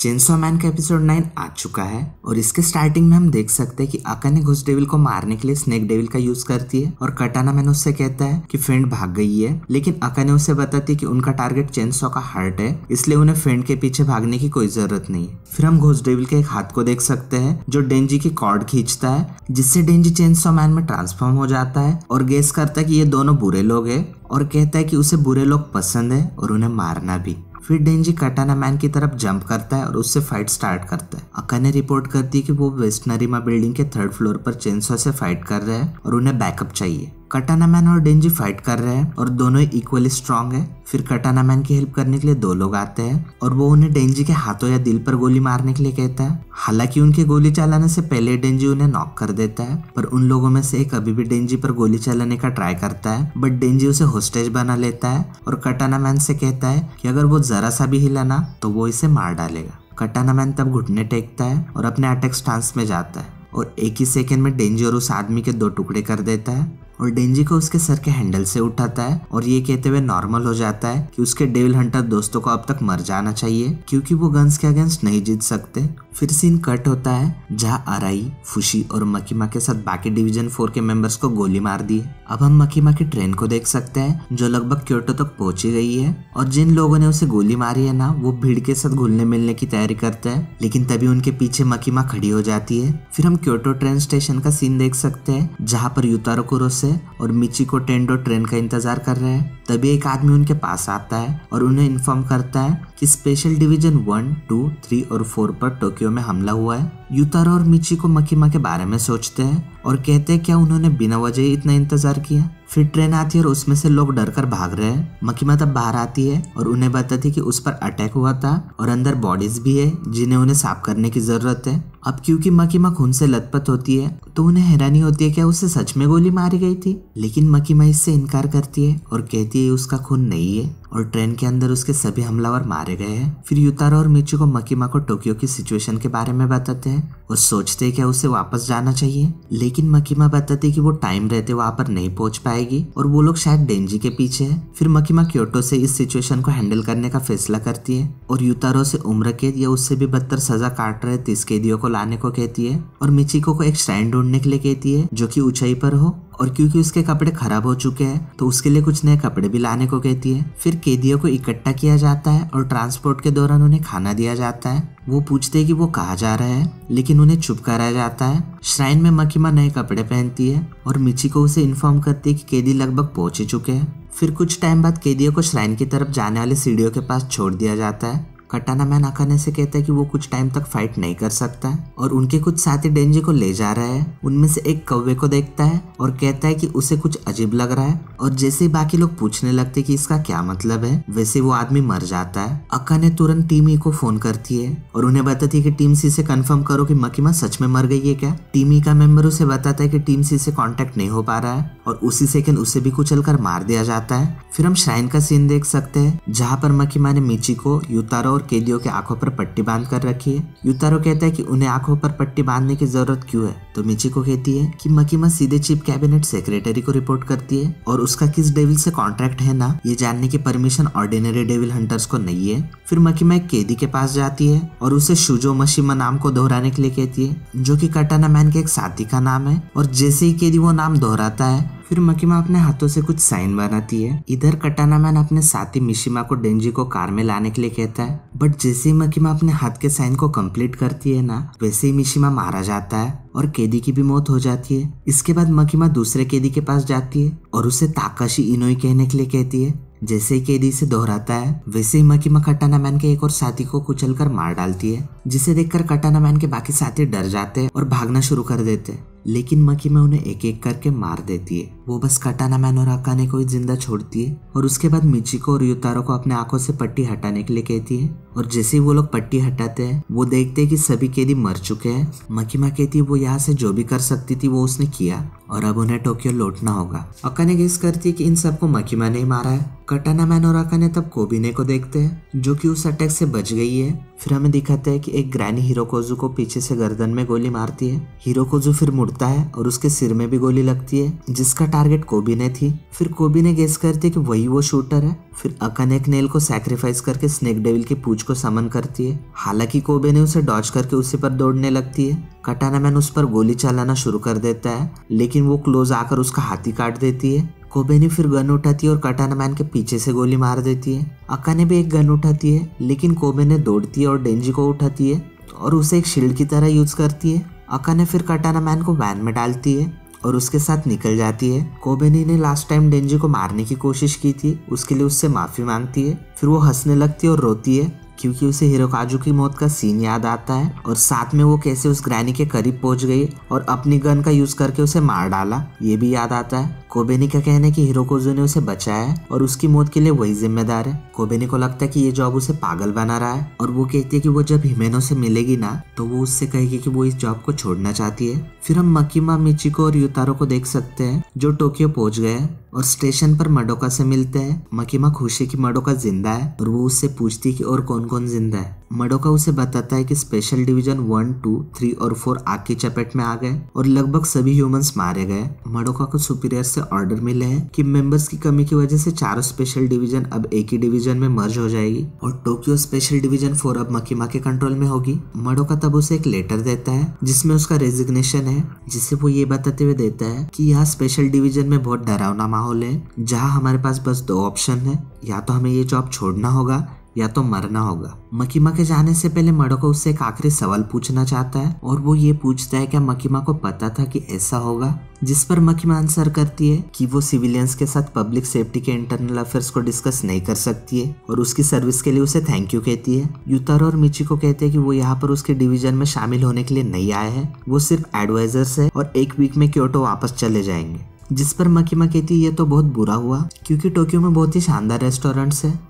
Chainsaw man का episode 9 आ चुका है और इसके स्टार्टिंग में हम देख सकते हैं कि अकाने घुस डेविल को मारने के लिए स्नेक डेविल का यूज करती है और कटाना मैन उससे कहता है कि फ्रेंड भाग गई है, लेकिन अकाने उसे बताती है कि उनका टारगेट चेनसॉ का हार्ट है, इसलिए उन्हें फ्रेंड के पीछे भागने की कोई जरूरत नहीं है। फिर हम घुस डेविल के एक हाथ को देख सकते हैं जो डेंजी की कॉर्ड खींचता है, जिससे डेंजी चेनसॉ मैन में ट्रांसफॉर्म हो जाता है और गेस करता है कि ये दोनों बुरे लोग हैं और कहता है कि उसे बुरे लोग पसंद है और उन्हें मारना भी। फिर डेंजी कटाना मैन की तरफ जंप करता है और उससे फाइट स्टार्ट करता है। अकाने रिपोर्ट करती है कि वो वेस्ट नरीमा बिल्डिंग के 3rd फ्लोर पर चेनसॉ से फाइट कर रहे हैं और उन्हें बैकअप चाहिए। कटाना मैन और डेंजी फाइट कर रहे हैं और दोनों इक्वली स्ट्रांग है। फिर कटाना मैन की हेल्प करने के लिए 2 लोग आते हैं और वो उन्हें डेंजी के हाथों या दिल पर गोली मारने के लिए कहता है। हालांकि उनके गोली चलाने से पहले डेंजी उन्हें नॉक कर देता है, पर उन लोगों में से एक अभी भी डेंजी पर गोली चलाने का ट्राई करता है, बट डेंजी उसे होस्टेज बना लेता है और कटाना मैन से कहता है कि अगर वो जरा सा भी हिला ना तो वो इसे मार डालेगा। कटाना मैन तब घुटने टेकता है और अपने अटैक स्टांस में जाता है और एक ही सेकंड में डेंजी और उस आदमी के 2 टुकड़े कर देता है और डेंजी को उसके सर के हैंडल से उठाता है और ये कहते हुए नॉर्मल हो जाता है कि उसके डेविल हंटर दोस्तों को अब तक मर जाना चाहिए क्योंकि वो गन्स के अगेंस्ट नहीं जीत सकते। फिर सीन कट होता है जहां अराई, फुशी और मकीमा के साथ बाकी डिवीजन 4 के मेंबर्स को गोली मार दी। अब हम मकीमा की ट्रेन को देख सकते हैं जो लगभग क्योटो तक पहुंची गई है और जिन लोगों ने उसे गोली मारी है ना, वो भीड़ के साथ घुलने मिलने की तैयारी करते हैं, लेकिन तभी उनके पीछे मकीमा खड़ी हो जाती है। फिर हम क्योटो ट्रेन स्टेशन का सीन देख सकते हैं जहाँ पर युतारो कुरोसे और मिचिको टेंडो ट्रेन का इंतजार कर रहे हैं। तभी एक आदमी उनके पास आता है और उन्हें इन्फॉर्म करता है कि स्पेशल डिवीजन 1, 2, 3 और 4 पर टोक्यो में हमला हुआ है। युतारो और मिचिको मकीमा के बारे में सोचते हैं और कहते हैं क्या उन्होंने बिना वजह ही इतना इंतजार किया। फिर ट्रेन आती है और उसमें से लोग डरकर भाग रहे हैं। मकीमा तब बाहर आती है और उन्हें बताती है कि उस पर अटैक हुआ था और अंदर बॉडीज भी है जिन्हें उन्हें साफ करने की जरूरत है। अब क्योंकि मकीमा खून से लथपथ होती है तो उन्हें हैरानी होती है क्या उसे सच में गोली मारी गई थी, लेकिन मकीमा इससे इनकार करती है और कहती है उसका खून नहीं है और ट्रेन के अंदर उसके सभी हमलावर मारे गए हैं। फिर युतारो और मिचिको मकीमा को टोक्यो की सिचुएशन के बारे में बताते हैं और सोचते हैं क्या उसे वापस जाना चाहिए, लेकिन मकीमा बताती है कि वो टाइम रहते वहां पर नहीं पहुंच पाएगी और वो लोग शायद डेंजी के पीछे है। फिर मकीमा क्योटो से इस सिचुएशन को हैंडल करने का फैसला करती है और युतारो से उम्र कैद या उससे भी बदतर सजा काट रहे 30 कैदियों को लाने को कहती है और मिचिको को एक श्राइन ढूंढने के लिए कहती है जो कि ऊंचाई पर हो और क्योंकि उसके कपड़े खराब हो चुके हैं तो उसके लिए कुछ नए कपड़े भी लाने को कहती है। फिर कैदियों को इकट्ठा किया जाता है और ट्रांसपोर्ट के दौरान उन्हें खाना दिया जाता है। वो पूछते हैं कि वो कहाँ जा रहे हैं, लेकिन उन्हें चुप कराया जाता है। श्राइन में मकीमा नए कपड़े पहनती है और मिचिको उसे इन्फॉर्म करती है कि कैदी लगभग पहुंच ही चुके हैं। फिर कुछ टाइम बाद कैदियों को श्राइन की तरफ जाने वाली सीढ़ियों के पास छोड़ दिया जाता है। कटाना मैन अकाने से कहता है कि वो कुछ टाइम तक फाइट नहीं कर सकता और उनके कुछ साथी डेंजी को ले जा रहे हैं। उनमें से एक कौवे को देखता है और कहता है कि उसे कुछ अजीब लग रहा है और जैसे ही बाकी लोग पूछने लगते कि इसका क्या मतलब है, वैसे वो आदमी मर जाता है। अकाने तुरंत टीम ई को फोन करती है और उन्हें बताती है कि टीम सी से कंफर्म करो कि मकीमा सच में मर गई है क्या। टीम ई का मेंबर उसे बताता है कि टीम सी से कांटेक्ट नहीं हो पा रहा है और उसी सेकंड उसे भी कुचलकर मार दिया जाता है। फिर हम श्राइन का सीन देख सकते हैं जहाँ पर मकीमा ने मिचिको, युतारो और कैदियों के आंखों पर पट्टी बांध कर रखी है। युतारो कहता है कि उन्हें आंखों पर पट्टी बांधने की जरूरत क्यों है, तो मिचिको कहती है कि मकीमा सीधे चीफ कैबिनेट सेक्रेटरी को रिपोर्ट करती है और उसका किस डेविल से कॉन्ट्रैक्ट है ना, ये जानने की परमिशन ऑर्डिनरी डेविल हंटर्स को नहीं है। फिर मकीमा एक कैदी के पास जाती है और उसे शुजो मशीमा नाम को दोहराने के लिए कहती है जो कि कटाना मैन के एक साथी का नाम है और जैसे ही कैदी वो नाम दोहराता है फिर मकीमा अपने हाथों से कुछ साइन बनाती है। इधर कटाना मैन अपने साथी मिशिमा को डेंजी को कार में लाने के लिए कहता है, बट जैसे ही मकीमा अपने हाथ के साइन को कंप्लीट करती है ना, वैसे ही मिशिमा मारा जाता है और कैदी की भी मौत हो जाती है। इसके बाद मकीमा दूसरे कैदी के पास जाती है और उसे ताकाशी इनोई कहने के लिए कहती है। जैसे ही कैदी से दोहराता है वैसे ही मकीमा कटाना मैन के एक और साथी को कुचलकर मार डालती है, जिसे देखकर कटाना मैन के बाकी साथी डर जाते हैं और भागना शुरू कर देते हैं, लेकिन मकीमा उन्हें एक एक करके मार देती है। वो बस कटाना मैन और अकाने को ही जिंदा छोड़ती है और उसके बाद मिचिको और युतारो को अपने आंखों से पट्टी हटाने के लिए कहती है और जैसे ही वो लोग पट्टी हटाते हैं वो देखते हैं कि सभी कैदी मर चुके हैं। मकीमा कहती है वो यहाँ से जो भी कर सकती थी वो उसने किया और अब उन्हें टोक्यो लौटना होगा। अकाने गेस करती है कि इन सबको मकीमा ने मारा है। कटाना मैन और अकाने तब कोबिने को देखते हैं जो कि उस अटैक से बच गई है। फिर हमें दिखाता है कि एक ग्रैनी हिरोकोजू को पीछे से गर्दन में गोली मारती है। हिरोकोजू फिर मुड़ता है और उसके सिर में भी गोली लगती है, जिसका टारगेट कोबिने थी। फिर कोबिने गेस करती है कि वही वो शूटर है। फिर अकाने एक नेल को सैक्रिफाइस करके स्नेक डेविल की पूंछ को समन करती है। हालांकि कोबिने उसे डॉज करके उसी पर दौड़ने लगती है। कटाना मैन उस पर गोली चलाना शुरू कर देता है, लेकिन वो क्लोज आकर उसका हाथ ही काट देती है। कोबेनी फिर गन उठाती है और कटाना मैन के पीछे से गोली मार देती है। अकाने भी एक गन उठाती है, लेकिन कोबेने दौड़ती है और डेंजी को उठाती है और उसे एक शील्ड की तरह यूज करती है। अकाने फिर कटाना मैन को वैन में डालती है और उसके साथ निकल जाती है। कोबेनी ने लास्ट टाइम डेंजी को मारने की कोशिश की थी, उसके लिए उससे माफी मांगती है। फिर वो हंसने लगती है और रोती है, क्योंकि उसे हिरोकाजू की मौत का सीन याद आता है और साथ में वो कैसे उस ग्रैनी के करीब पहुंच गई और अपनी गन का यूज करके उसे मार डाला, ये भी याद आता है। कोबेनी का कहना है कि हिरोकोजू ने उसे बचाया है और उसकी मौत के लिए वही जिम्मेदार है। कोबेनी को लगता है कि ये जॉब उसे पागल बना रहा है और वो कहती है कि वो जब हिमेनो से मिलेगी ना, तो वो उससे कहेगी कि वो इस जॉब को छोड़ना चाहती है। फिर हम मकीमा, मिचिको और युतारो को देख सकते हैं जो टोक्यो पहुंच गए हैं और स्टेशन पर मडोका से मिलते हैं। मकीमा खुश है कि मडोका जिंदा है और वो उससे पूछती है कि और कौन कौन जिंदा है। मडोका उसे बताता है कि स्पेशल डिवीजन 1, 2, 3 और 4 आग की चपेट में आ गए और लगभग सभी ह्यूमंस मारे गए। मडोका को सुपीरियर से ऑर्डर मिले हैं कि मेंबर्स की कमी की वजह से चारों स्पेशल डिवीजन अब एक ही डिवीजन में मर्ज हो जाएगी और टोक्यो स्पेशल डिवीजन 4 अब मकीमा के कंट्रोल में होगी। मडोका तब उसे एक लेटर देता है जिसमें उसका रेजिग्नेशन है, जिसे वो ये बताते हुए देता है कि यहाँ स्पेशल डिवीजन में बहुत डरावना माहौल है, जहाँ हमारे पास बस 2 ऑप्शन है, या तो हमें ये जॉब छोड़ना होगा या तो मरना होगा। मकीमा के जाने से पहले मडोका उससे एक आखिरी सवाल पूछना चाहता है और वो ये पूछता है क्या मकीमा को पता था कि ऐसा होगा, जिस पर मकीमा आंसर करती है कि वो सिविलियंस के साथ पब्लिक सेफ्टी के इंटरनल अफेयर्स को डिस्कस नहीं कर सकती है और उसकी सर्विस के लिए उसे थैंक यू कहती है। युतारो और मिचिको कहते हैं कि वो यहाँ पर उसके डिवीजन में शामिल होने के लिए नहीं आए हैं, वो सिर्फ एडवाइजर्स है और 1 वीक में क्योटो वापस चले जाएंगे। जिस पर मकीमा कहती है ये तो बहुत बुरा हुआ, क्योंकि टोक्यो में बहुत ही शानदार रेस्टोरेंट्स है